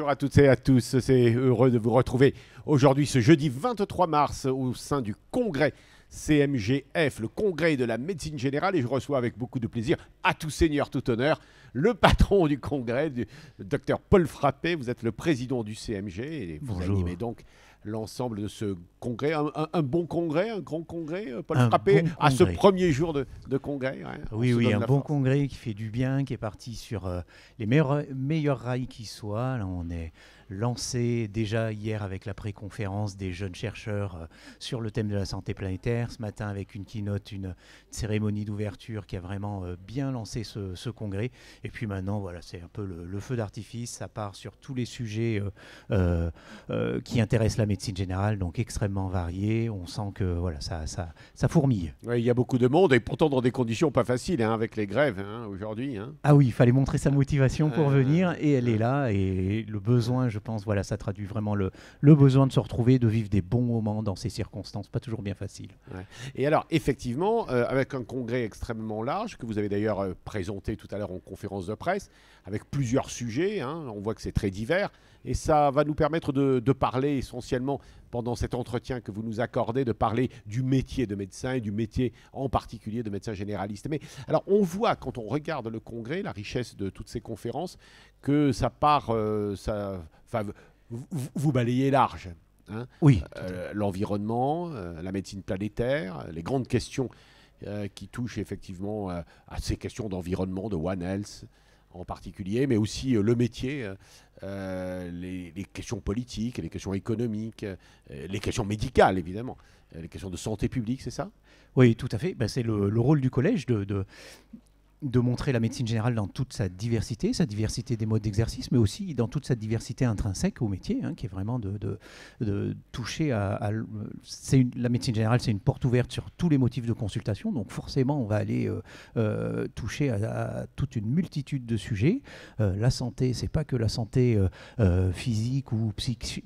Bonjour à toutes et à tous, c'est heureux de vous retrouver aujourd'hui ce jeudi 23 mars au sein du congrès CMGF, le congrès de la médecine générale, et je reçois avec beaucoup de plaisir, à tout seigneur, tout honneur, le patron du congrès, le docteur Paul Frappé. Vous êtes le président du CMG et vous Bonjour. animez donc l'ensemble de ce congrès, un bon congrès, un grand congrès, Paul Un Frappé, bon à ce congrès. premier jour de congrès. Ouais, on Oui, se oui, donne un la bon force. congrès qui fait du bien, qui est parti sur les meilleurs rails qui soient. Là, on est lancé déjà hier avec la pré-conférence des jeunes chercheurs sur le thème de la santé planétaire. Ce matin, avec une keynote, une cérémonie d'ouverture qui a vraiment bien lancé ce congrès. Et puis maintenant, voilà, c'est un peu le feu d'artifice. Ça part sur tous les sujets qui intéressent la médecine générale, donc extrêmement variés. On sent que voilà, ça fourmille. Ouais, il y a beaucoup de monde et pourtant dans des conditions pas faciles hein, avec les grèves hein, aujourd'hui. Hein. Ah oui, il fallait montrer sa motivation pour venir et elle euh. est là. Et le besoin, je pense, voilà, ça traduit vraiment le besoin de se retrouver, de vivre des bons moments dans ces circonstances, pas toujours bien faciles. Ouais. Et alors, effectivement, avec un congrès extrêmement large, que vous avez d'ailleurs présenté tout à l'heure en conférence de presse, avec plusieurs sujets, hein, on voit que c'est très divers, et ça va nous permettre de parler essentiellement, pendant cet entretien que vous nous accordez, de parler du métier de médecin et du métier en particulier de médecin généraliste. Mais alors, on voit, quand on regarde le congrès, la richesse de toutes ces conférences, que ça part, vous balayez large. Hein. Oui, L'environnement, la médecine planétaire, les grandes questions qui touchent effectivement à ces questions d'environnement, de One Health en particulier, mais aussi le métier, les questions politiques, les questions économiques, les questions médicales évidemment, les questions de santé publique, c'est ça? oui, tout à fait. Ben, c'est le rôle du collège de montrer la médecine générale dans toute sa diversité des modes d'exercice, mais aussi dans toute sa diversité intrinsèque au métier, hein, qui est vraiment de toucher la médecine générale, c'est une porte ouverte sur tous les motifs de consultation, donc forcément on va aller toucher à toute une multitude de sujets. La santé, c'est pas que la santé physique ou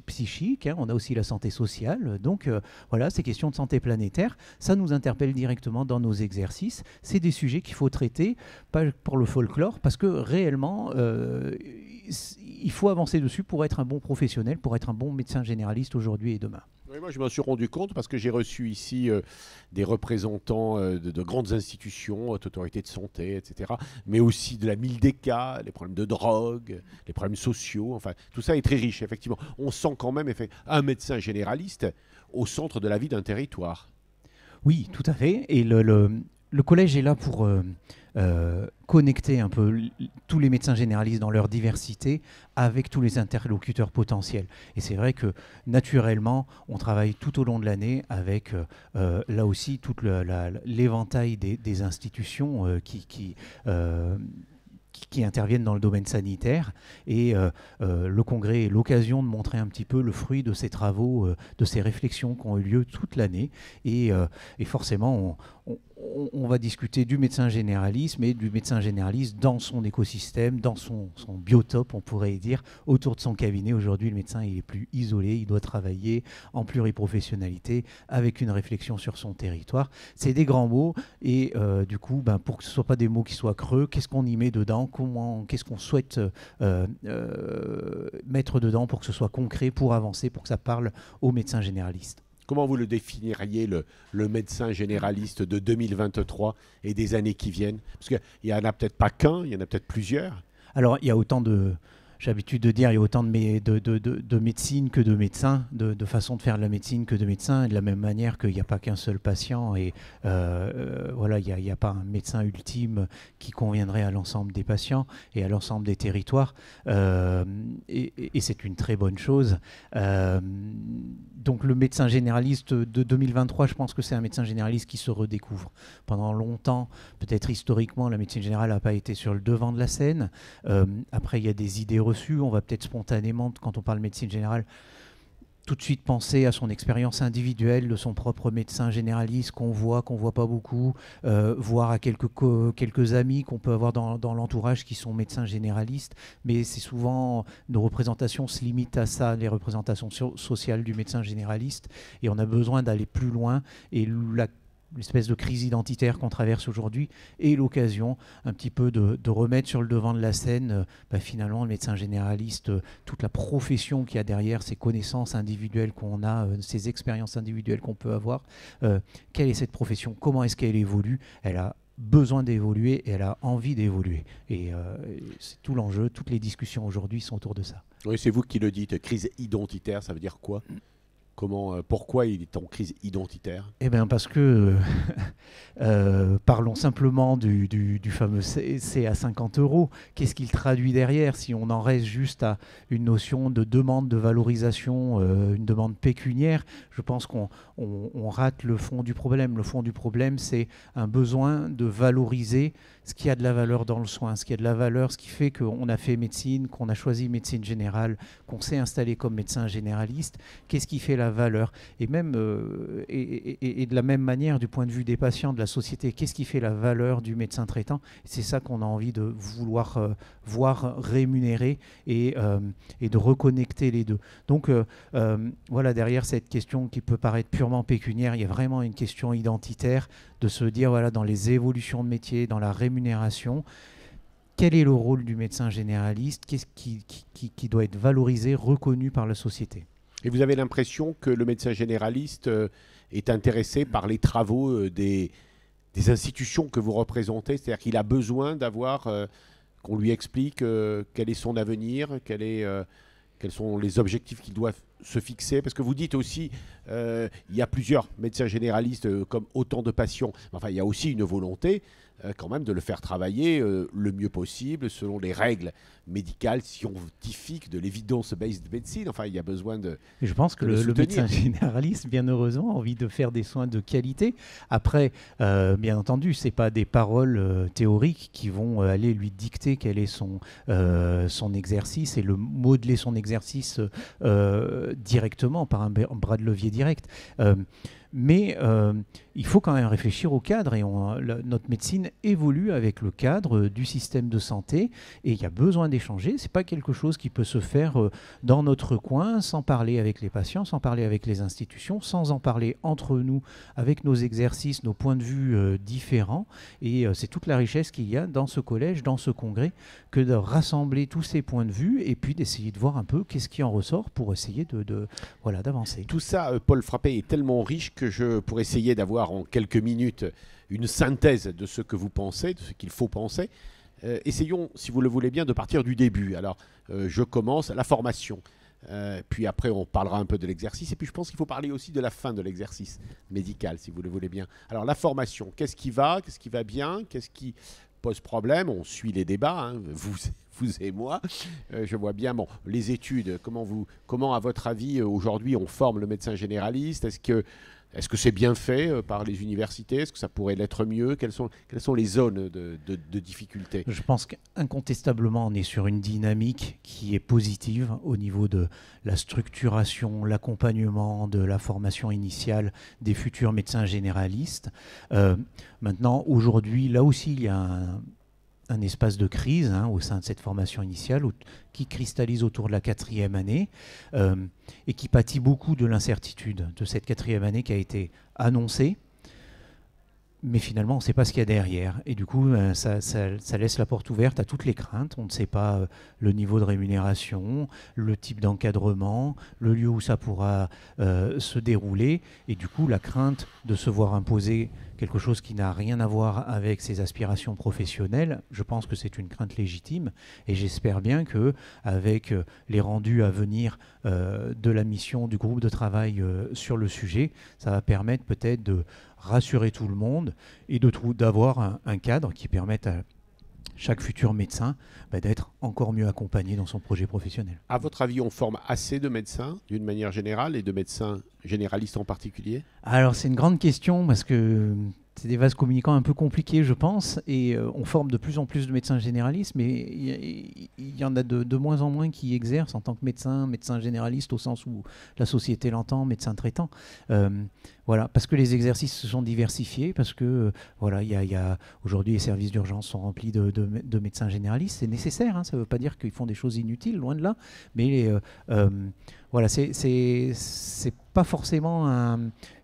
psychique, hein, on a aussi la santé sociale, donc voilà, ces questions de santé planétaire, ça nous interpelle directement dans nos exercices, c'est des sujets qu'il faut traiter, pas pour le folklore, parce que réellement, il faut avancer dessus pour être un bon professionnel, pour être un bon médecin généraliste aujourd'hui et demain. Oui, moi je m'en suis rendu compte parce que j'ai reçu ici des représentants de grandes institutions, autorités de santé, etc. Mais aussi de la Mildeca, les problèmes de drogue, les problèmes sociaux, enfin tout ça est très riche effectivement. On sent quand même un médecin généraliste au centre de la vie d'un territoire. Oui, tout à fait. Et le collège est là pour connecter un peu tous les médecins généralistes dans leur diversité avec tous les interlocuteurs potentiels. Et c'est vrai que naturellement, on travaille tout au long de l'année avec là aussi tout l'éventail des institutions qui interviennent dans le domaine sanitaire. Et le congrès est l'occasion de montrer un petit peu le fruit de ces travaux, de ces réflexions qui ont eu lieu toute l'année. Et forcément, on va discuter du médecin généraliste, mais du médecin généraliste dans son écosystème, dans son biotope, on pourrait dire, autour de son cabinet. Aujourd'hui, le médecin il est plus isolé, il doit travailler en pluriprofessionnalité, avec une réflexion sur son territoire. C'est des grands mots, et du coup, pour que ce ne soient pas des mots qui soient creux, qu'est-ce qu'on y met dedans, qu'est-ce qu'on souhaite mettre dedans pour que ce soit concret, pour avancer, pour que ça parle aux médecins généralistes. Comment vous le définiriez, le médecin généraliste de 2023 et des années qui viennent? Parce qu'il n'y en a peut-être pas qu'un, il y en a peut-être plusieurs. Alors, il y a autant j'ai l'habitude de dire, il y a autant de médecine que de médecins, de façon de faire de la médecine que de médecins, et de la même manière qu'il n'y a pas qu'un seul patient, et voilà, il n'y a pas un médecin ultime qui conviendrait à l'ensemble des patients et à l'ensemble des territoires, et c'est une très bonne chose. Donc le médecin généraliste de 2023, je pense que c'est un médecin généraliste qui se redécouvre. Pendant longtemps, peut-être historiquement, la médecine générale n'a pas été sur le devant de la scène. Après, il y a des idées reçues. On va peut-être spontanément, quand on parle médecine générale, tout de suite penser à son expérience individuelle de son propre médecin généraliste qu'on voit pas beaucoup, voire à quelques amis qu'on peut avoir dans l'entourage qui sont médecins généralistes, mais c'est souvent, nos représentations se limitent à ça, les représentations sociales du médecin généraliste, et on a besoin d'aller plus loin, et l'espèce de crise identitaire qu'on traverse aujourd'hui est l'occasion un petit peu de remettre sur le devant de la scène finalement le médecin généraliste, toute la profession qu'il y a derrière, ces connaissances individuelles qu'on a, ces expériences individuelles qu'on peut avoir. Quelle est cette profession? Comment est-ce qu'elle évolue? Elle a besoin d'évoluer et elle a envie d'évoluer. Et c'est tout l'enjeu, toutes les discussions aujourd'hui sont autour de ça. Oui, c'est vous qui le dites, crise identitaire, ça veut dire quoi? Pourquoi il est en crise identitaire? Eh bien parce que, parlons simplement du fameux C à 50 euros. Qu'est-ce qu'il traduit derrière? Si on en reste juste à une notion de demande de valorisation, une demande pécuniaire, je pense qu'on rate le fond du problème. Le fond du problème, c'est un besoin de valoriser ce qui a de la valeur dans le soin, ce qui a de la valeur, ce qui fait qu'on a fait médecine, qu'on a choisi médecine générale, qu'on s'est installé comme médecin généraliste. Qu'est-ce qui fait la valeur? Et même et de la même manière, du point de vue des patients, de la société, qu'est-ce qui fait la valeur du médecin traitant? C'est ça qu'on a envie de vouloir voir rémunérer et de reconnecter les deux. Donc voilà, derrière cette question qui peut paraître purement pécuniaire, il y a vraiment une question identitaire de se dire, voilà, dans les évolutions de métier, dans la rémunération, quel est le rôle du médecin généraliste? Qu'est-ce qui doit être valorisé, reconnu par la société? Et vous avez l'impression que le médecin généraliste est intéressé par les travaux des institutions que vous représentez? C'est-à-dire qu'il a besoin d'avoir, qu'on lui explique quel est son avenir, quels sont les objectifs qu'il doit se fixer? Parce que vous dites aussi, il y a plusieurs médecins généralistes comme autant de patients. Enfin, il y a aussi une volonté quand même de le faire travailler le mieux possible selon les règles médicales, scientifiques, de l'évidence-based medicine. Enfin, il y a besoin de... Et je pense que le médecin généraliste, bien heureusement, a envie de faire des soins de qualité. Après, bien entendu, ce n'est pas des paroles théoriques qui vont aller lui dicter quel est son exercice et le modeler son exercice directement par un bras de levier direct. Mais il faut quand même réfléchir au cadre et notre médecine évolue avec le cadre du système de santé et il y a besoin d'échanger. Ce n'est pas quelque chose qui peut se faire dans notre coin sans parler avec les patients, sans parler avec les institutions, sans en parler entre nous avec nos exercices, nos points de vue différents. Et c'est toute la richesse qu'il y a dans ce collège, dans ce congrès, que de rassembler tous ces points de vue et puis d'essayer de voir un peu qu'est-ce qui en ressort pour essayer voilà, d'avancer. Tout ça, Paul Frappé, est tellement riche que pour essayer d'avoir en quelques minutes une synthèse de ce que vous pensez, de ce qu'il faut penser, essayons, si vous le voulez bien, de partir du début. Alors, je commence la formation. Puis après, on parlera un peu de l'exercice. Et puis, je pense qu'il faut parler aussi de la fin de l'exercice médical, si vous le voulez bien. Alors, la formation, qu'est-ce qui va bien? Qu'est-ce qui pose problème? On suit les débats, hein, vous et moi. Je vois bien, bon, les études, comment à votre avis, aujourd'hui, on forme le médecin généraliste? Est-ce que c'est bien fait par les universités? Est-ce que ça pourrait l'être mieux? Quelles sont les zones de difficulté? Je pense qu'incontestablement, on est sur une dynamique qui est positive au niveau de la structuration, l'accompagnement, de la formation initiale des futurs médecins généralistes. Maintenant, aujourd'hui, là aussi, il y a un espace de crise au sein de cette formation initiale qui cristallise autour de la 4e année et qui pâtit beaucoup de l'incertitude de cette 4e année qui a été annoncée, mais finalement on ne sait pas ce qu'il y a derrière. Et du coup, ça laisse la porte ouverte à toutes les craintes. On ne sait pas le niveau de rémunération, le type d'encadrement, le lieu où ça pourra se dérouler. Et du coup, la crainte de se voir imposer quelque chose qui n'a rien à voir avec ses aspirations professionnelles, je pense que c'est une crainte légitime et j'espère bien que avec les rendus à venir de la mission du groupe de travail sur le sujet, ça va permettre peut-être de rassurer tout le monde et d'avoir un cadre qui permette à chaque futur médecin d'être encore mieux accompagné dans son projet professionnel. À votre avis, on forme assez de médecins d'une manière générale et de médecins généralistes en particulier? Alors c'est une grande question parce que c'est des vases communicants un peu compliqués, je pense, et on forme de plus en plus de médecins généralistes, mais il y en a de moins en moins qui exercent en tant que médecin généraliste au sens où la société l'entend, médecin traitant. Voilà, parce que les exercices se sont diversifiés, parce que voilà, il y a aujourd'hui les services d'urgence sont remplis de médecins généralistes. C'est nécessaire, hein, ça ne veut pas dire qu'ils font des choses inutiles, loin de là, mais Voilà, c'est pas forcément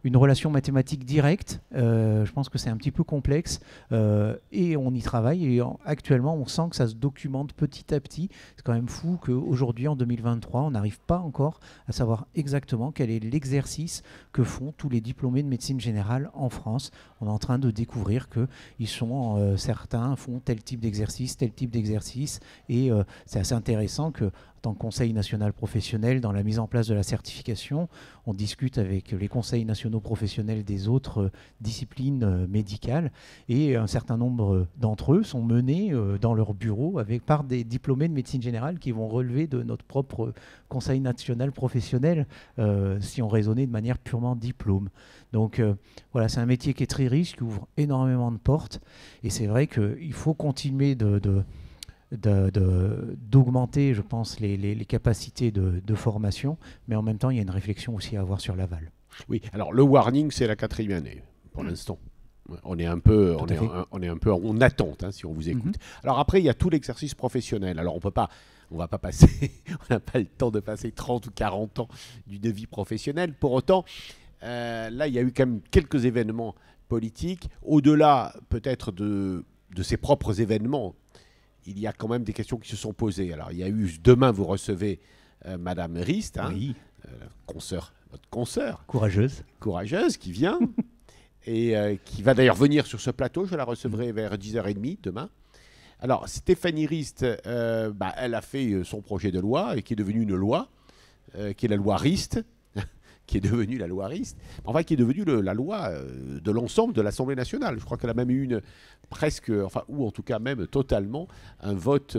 une relation mathématique directe. Je pense que c'est un petit peu complexe et on y travaille. Et actuellement, on sent que ça se documente petit à petit. C'est quand même fou qu'aujourd'hui, en 2023, on n'arrive pas encore à savoir exactement quel est l'exercice que font tous les diplômés de médecine générale en France. On est en train de découvrir que certains font tel type d'exercice, et c'est assez intéressant que en tant que Conseil national professionnel, dans la mise en place de la certification, on discute avec les conseils nationaux professionnels des autres disciplines médicales, et un certain nombre d'entre eux sont menés dans leur bureau par des diplômés de médecine générale qui vont relever de notre propre Conseil national professionnel si on raisonnait de manière purement diplôme. Donc voilà, c'est un métier qui est très riche, qui ouvre énormément de portes, et c'est vrai qu'il faut continuer d'augmenter, je pense, les capacités de formation, mais en même temps, il y a une réflexion aussi à avoir sur l'aval. Oui, alors le warning, c'est la 4e année, pour l'instant. On est un peu en attente, si on vous écoute. Alors après, il y a tout l'exercice professionnel. Alors on va pas passer, on n'a pas le temps de passer 30 ou 40 ans d'une vie professionnelle. Pour autant, là, il y a eu quand même quelques événements politiques. Au-delà, peut-être, de ces propres événements, il y a quand même des questions qui se sont posées. Alors, il y a eu, demain, vous recevez Madame Rist, oui. votre consoeur. Courageuse, qui vient, et qui va d'ailleurs venir sur ce plateau. Je la recevrai vers 10h30 demain. Alors, Stéphanie Rist, elle a fait son projet de loi, et qui est devenu une loi, qui est la loi Rist, qui est devenue la loi Rist, enfin qui est devenue la loi de l'ensemble de l'Assemblée nationale. Je crois qu'elle a même eu ou en tout cas même totalement, un vote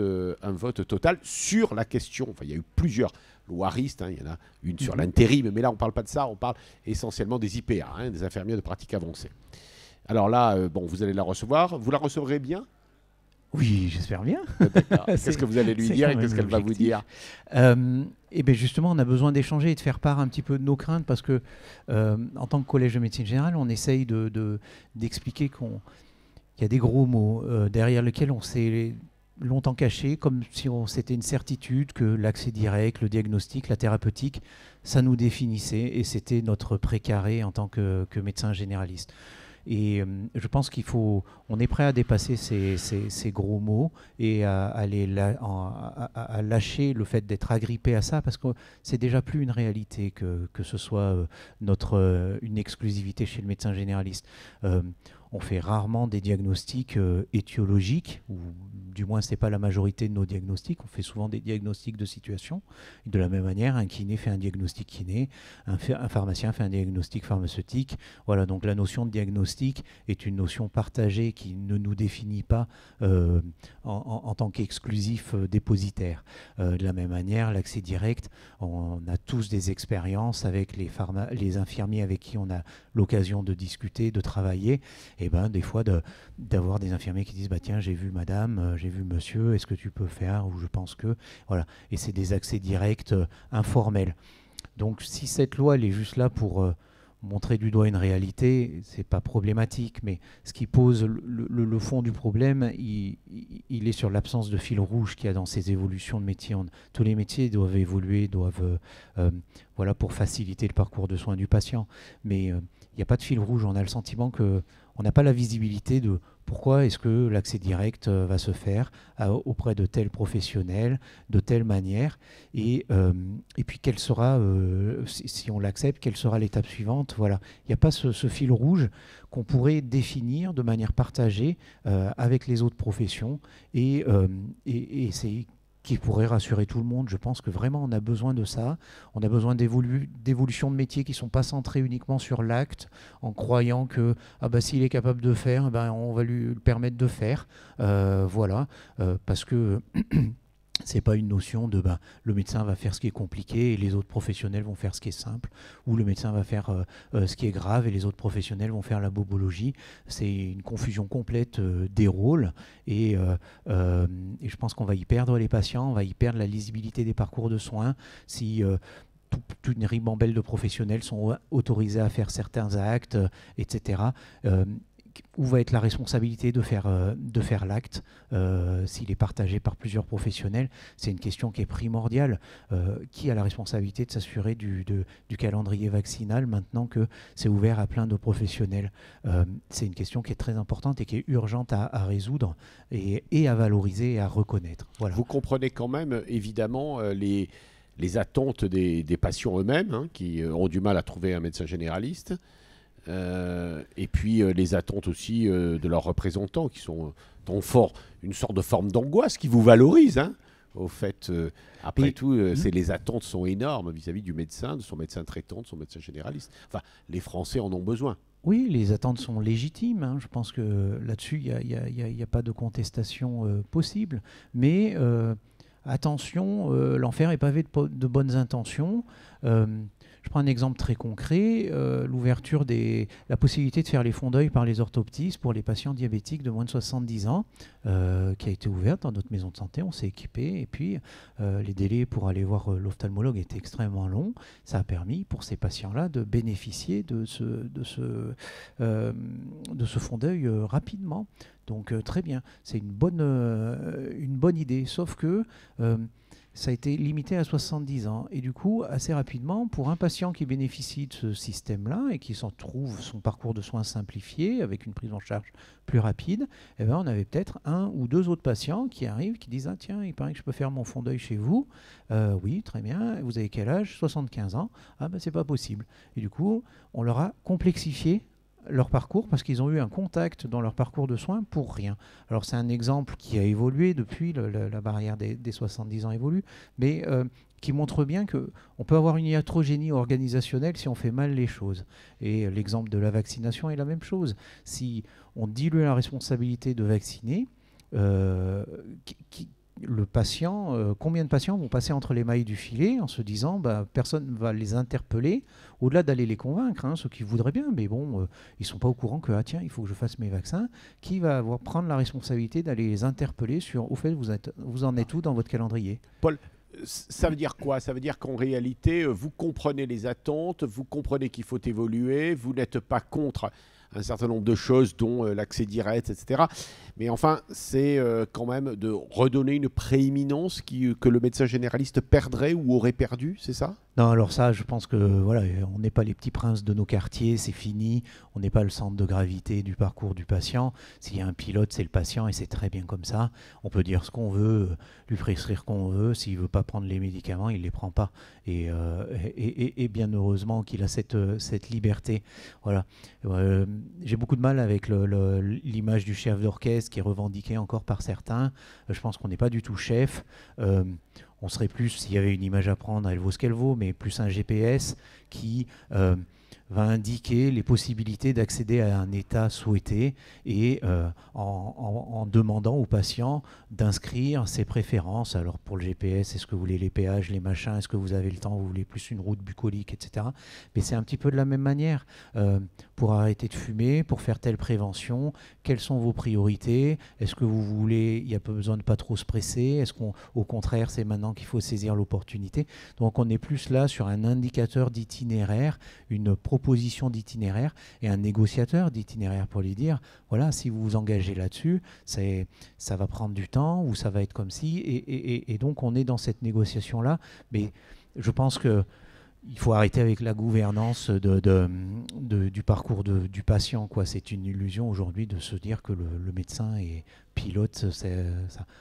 total sur la question. Enfin, il y a eu plusieurs lois Rist, il y en a une sur l'intérim, mais là on ne parle pas de ça, on parle essentiellement des IPA, des infirmiers de pratique avancée. Alors là, vous allez la recevoir. Vous la recevrez bien ? Oui, j'espère bien. Qu'est-ce que vous allez lui dire et qu'est-ce qu'elle va vous dire ? Et bien justement, on a besoin d'échanger et de faire part un petit peu de nos craintes, parce que en tant que collège de médecine générale, on essaye d'expliquer qu'il y a des gros mots derrière lesquels on s'est longtemps caché, comme si c'était une certitude que l'accès direct, le diagnostic, la thérapeutique, ça nous définissait, et c'était notre précaré en tant que médecin généraliste. Et je pense on est prêt à dépasser ces gros mots et à lâcher le fait d'être agrippé à ça, parce que c'est déjà plus une réalité que ce soit une exclusivité chez le médecin généraliste. On fait rarement des diagnostics étiologiques, ou du moins ce n'est pas la majorité de nos diagnostics. On fait souvent des diagnostics de situation. De la même manière, un kiné fait un diagnostic kiné, un pharmacien fait un diagnostic pharmaceutique. Voilà, donc la notion de diagnostic est une notion partagée qui ne nous définit pas en tant qu'exclusif dépositaire. De la même manière, l'accès direct, on a tous des expériences avec les infirmiers avec qui on a l'occasion de discuter, de travailler. Et des fois d'avoir des infirmiers qui disent tiens, j'ai vu madame, j'ai vu monsieur, est-ce que tu peux faire, ou je pense que, voilà. Et c'est des accès directs informels. Donc si cette loi elle est juste là pour montrer du doigt une réalité, c'est pas problématique, mais ce qui pose le fond du problème, il est sur l'absence de fil rouge qu'il y a dans ces évolutions de métiers. Tous les métiers doivent évoluer, pour faciliter le parcours de soins du patient, mais il n'y a pas de fil rouge. On a le sentiment qu'on n'a pas la visibilité de pourquoi est-ce que l'accès direct va se faire auprès de tel professionnel, de telle manière, et puis quelle sera, si on l'accepte, quelle sera l'étape suivante. Voilà. Il n'y a pas ce fil rouge qu'on pourrait définir de manière partagée avec les autres professions, et c'est qui pourrait rassurer tout le monde. Je pense que vraiment on a besoin de ça. On a besoin d'évolutions de métiers qui ne sont pas centrées uniquement sur l'acte, en croyant que s'il est capable de faire, on va lui permettre de faire. Parce que c'est pas une notion de le médecin va faire ce qui est compliqué et les autres professionnels vont faire ce qui est simple, ou le médecin va faire ce qui est grave et les autres professionnels vont faire la bobologie. C'est une confusion complète des rôles, et je pense qu'on va y perdre les patients, on va y perdre la lisibilité des parcours de soins si toute une ribambelle de professionnels sont autorisés à faire certains actes, etc. où va être la responsabilité de faire l'acte, s'il est partagé par plusieurs professionnels. C'est une question qui est primordiale. Qui a la responsabilité de s'assurer du calendrier vaccinal maintenant que c'est ouvert à plein de professionnels? C'est une question qui est très importante et qui est urgente à résoudre et à valoriser et à reconnaître. Voilà. Vous comprenez quand même, évidemment, les attentes des patients eux-mêmes, hein, qui ont du mal à trouver un médecin généraliste. Et puis les attentes aussi de leurs représentants qui sont une sorte de forme d'angoisse qui vous valorise, hein, au fait. Après tout, les attentes sont énormes vis-à-vis du médecin, de son médecin traitant, de son médecin généraliste. Enfin, les Français en ont besoin. Oui, les attentes sont légitimes. Hein. Je pense que là-dessus, il n'y a pas de contestation possible. Mais attention, l'enfer est pavé de bonnes intentions. Je prends un exemple très concret, la possibilité de faire les fonds d'œil par les orthoptistes pour les patients diabétiques de moins de 70 ans, qui a été ouverte dans notre maison de santé, on s'est équipé, et puis les délais pour aller voir l'ophtalmologue étaient extrêmement longs. Ça a permis pour ces patients-là de bénéficier de ce fonds d'œil rapidement. Donc très bien, c'est une bonne idée, sauf que ça a été limité à 70 ans. Et du coup, assez rapidement, pour un patient qui bénéficie de ce système-là et qui s'en trouve son parcours de soins simplifié, avec une prise en charge plus rapide, eh ben, on avait peut-être un ou deux autres patients qui arrivent, qui disent « Ah tiens, il paraît que je peux faire mon fond d'œil chez vous. Oui, très bien. Vous avez quel âge? 75 ans. Ah ben c'est pas possible. » Et du coup, on leur a complexifié leur parcours parce qu'ils ont eu un contact dans leur parcours de soins pour rien. Alors c'est un exemple qui a évolué depuis, la barrière des 70 ans évolue, mais qui montre bien qu'on peut avoir une iatrogénie organisationnelle si on fait mal les choses. Et l'exemple de la vaccination est la même chose. Si on dilue la responsabilité de vacciner, le patient, combien de patients vont passer entre les mailles du filet en se disant personne ne va les interpeller, au-delà d'aller les convaincre, hein, ceux qui voudraient bien, mais bon, ils ne sont pas au courant que tiens, il faut que je fasse mes vaccins. Qui va prendre la responsabilité d'aller les interpeller sur au fait, vous en êtes où dans votre calendrier? Paul, ça veut dire quoi? Ça veut dire qu'en réalité, vous comprenez les attentes, vous comprenez qu'il faut évoluer, vous n'êtes pas contre un certain nombre de choses, dont l'accès direct, etc. Mais enfin, c'est quand même de redonner une prééminence que le médecin généraliste perdrait ou aurait perdu, c'est ça? Non, alors ça, je pense que voilà, on n'est pas les petits princes de nos quartiers, c'est fini. On n'est pas le centre de gravité du parcours du patient. S'il y a un pilote, c'est le patient et c'est très bien comme ça. On peut dire ce qu'on veut, lui prescrire qu'on veut. S'il ne veut pas prendre les médicaments, il ne les prend pas. Et bien heureusement qu'il a cette liberté. Voilà. J'ai beaucoup de mal avec l'image du chef d'orchestre qui est revendiquée encore par certains. Je pense qu'on n'est pas du tout chef. On serait plus, s'il y avait une image à prendre, elle vaut ce qu'elle vaut, mais plus un GPS qui va indiquer les possibilités d'accéder à un état souhaité et en demandant au patient d'inscrire ses préférences. Alors pour le GPS, est-ce que vous voulez les péages, les machins, est-ce que vous avez le temps, vous voulez plus une route bucolique, etc. Mais c'est un petit peu de la même manière. Pour arrêter de fumer, pour faire telle prévention, quelles sont vos priorités? Est-ce que vous voulez, il n'y a pas besoin de pas trop se presser? Est-ce qu'au contraire, c'est maintenant qu'il faut saisir l'opportunité? Donc on est plus là sur un indicateur d'itinéraire, une proposition d'itinéraire et un négociateur d'itinéraire pour lui dire, voilà, si vous vous engagez là-dessus, ça va prendre du temps ou ça va être comme si, et donc on est dans cette négociation-là. Mais je pense que il faut arrêter avec la gouvernance du parcours du patient, quoi. C'est une illusion aujourd'hui de se dire que le médecin est pilote. Ça.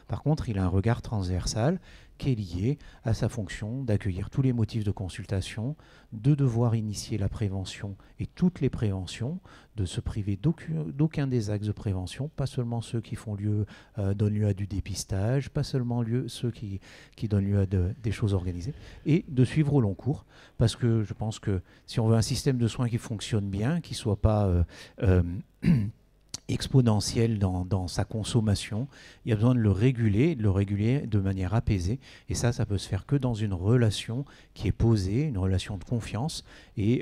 Par contre, il a un regard transversal qui est lié à sa fonction d'accueillir tous les motifs de consultation, de devoir initier la prévention et toutes les préventions, de se priver d'aucun des axes de prévention, pas seulement ceux qui donnent lieu à du dépistage, pas seulement ceux qui donnent lieu à des choses organisées, et de suivre au long cours, parce que je pense que si on veut un système de soins qui fonctionne bien, qui ne soit pas exponentiel dans sa consommation, il y a besoin de le réguler de manière apaisée, et ça peut se faire que dans une relation qui est posée, une relation de confiance, et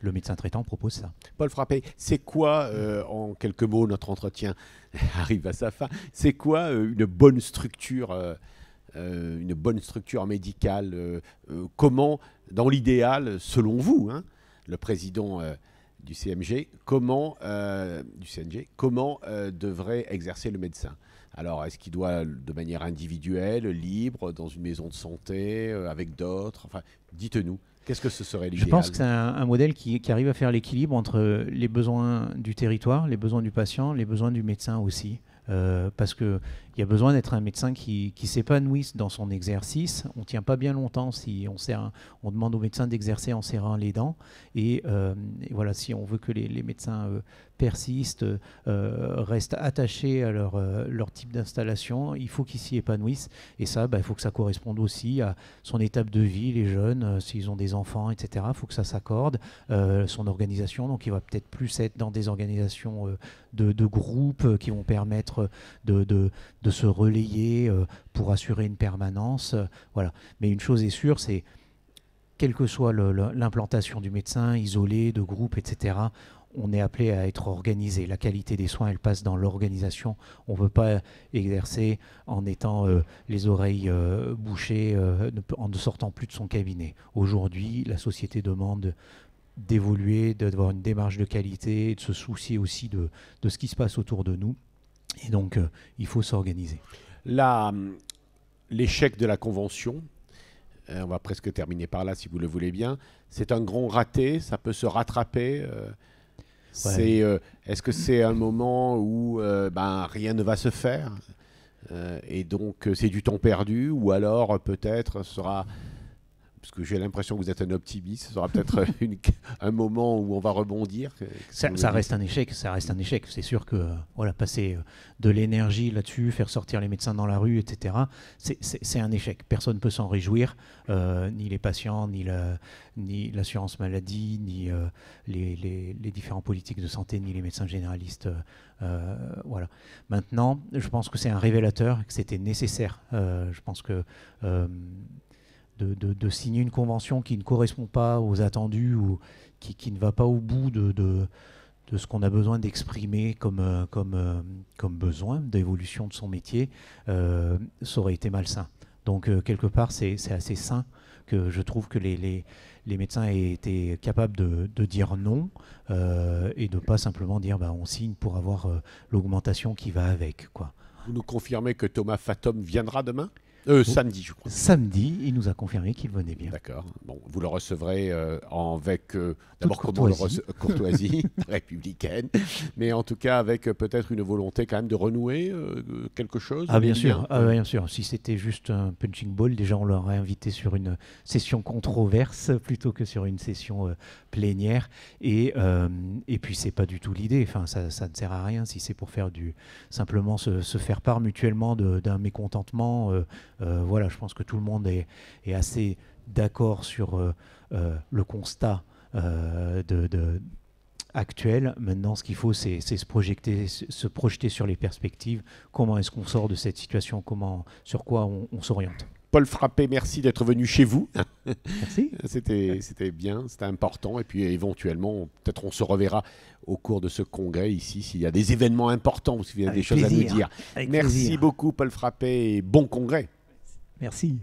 le médecin traitant propose ça. Paul Frappé, c'est quoi, en quelques mots, notre entretien arrive à sa fin, c'est quoi une bonne structure médicale, comment, dans l'idéal, selon vous, hein, le président du CMG, comment devrait exercer le médecin? Alors, est-ce qu'il doit, de manière individuelle, libre, dans une maison de santé, avec d'autres? Enfin, dites-nous, qu'est-ce que ce serait Je l'idéal? pense que c'est un modèle qui arrive à faire l'équilibre entre les besoins du territoire, les besoins du patient, les besoins du médecin aussi. Parce qu'il y a besoin d'être un médecin qui s'épanouisse dans son exercice. On ne tient pas bien longtemps si on demande aux médecins d'exercer en serrant les dents. Et voilà, si on veut que les médecins persistent, restent attachés à leur type d'installation, il faut qu'ils s'y épanouissent. Et ça, il faut que ça corresponde aussi à son étape de vie, les jeunes, s'ils ont des enfants, etc. Il faut que ça s'accorde. Son organisation, donc il va peut-être plus être dans des organisations de groupes qui vont permettre de se relayer pour assurer une permanence. Voilà. Mais une chose est sûre, c'est quelle que soit l'implantation du médecin, isolé, de groupe, etc., on est appelé à être organisé. La qualité des soins, elle passe dans l'organisation. On ne veut pas exercer en étant les oreilles bouchées, en ne sortant plus de son cabinet. Aujourd'hui, la société demande d'évoluer, d'avoir une démarche de qualité, de se soucier aussi de ce qui se passe autour de nous. Et donc, il faut s'organiser. L'échec de la convention, on va presque terminer par là si vous le voulez bien, c'est un grand raté, ça peut se rattraper. Est-ce que c'est un moment où rien ne va se faire et donc c'est du temps perdu, ou alors peut-être sera... Parce que j'ai l'impression que vous êtes un optimiste, ce sera peut-être un moment où on va rebondir. Ça reste un échec, C'est sûr que passer de l'énergie là-dessus, faire sortir les médecins dans la rue, etc., c'est un échec. Personne ne peut s'en réjouir, ni les patients, ni l'assurance maladie, ni les différents politiques de santé, ni les médecins généralistes. Voilà. Maintenant, je pense que c'est un révélateur, que c'était nécessaire. Je pense que... De signer une convention qui ne correspond pas aux attendus ou qui ne va pas au bout de ce qu'on a besoin d'exprimer comme besoin d'évolution de son métier, ça aurait été malsain. Donc, quelque part, c'est assez sain que je trouve que les médecins aient été capables de dire non et de ne pas simplement dire on signe pour avoir l'augmentation qui va avec, quoi. Vous nous confirmez que Thomas Fatom viendra demain ? Samedi, je crois. Samedi, il nous a confirmé qu'il venait bien. D'accord. Bon, vous le recevrez avec d'abord courtoisie républicaine, mais en tout cas avec peut-être une volonté quand même de renouer quelque chose. Bien sûr. Bien sûr. Si c'était juste un punching ball, déjà on l'aurait invité sur une session controverse plutôt que sur une session plénière. Et puis c'est pas du tout l'idée. Enfin, ça ne sert à rien si c'est pour faire simplement se faire part mutuellement d'un mécontentement. Voilà, je pense que tout le monde est assez d'accord sur le constat actuel. Maintenant, ce qu'il faut, c'est se projeter sur les perspectives. Comment est-ce qu'on sort de cette situation? Sur quoi on s'oriente? Paul Frappé, merci d'être venu chez vous. Merci. C'était bien, c'était important. Et puis éventuellement, peut-être on se reverra au cours de ce congrès ici, s'il y a des événements importants ou s'il y a des choses à nous dire. Merci beaucoup, Paul Frappé, et bon congrès. Merci.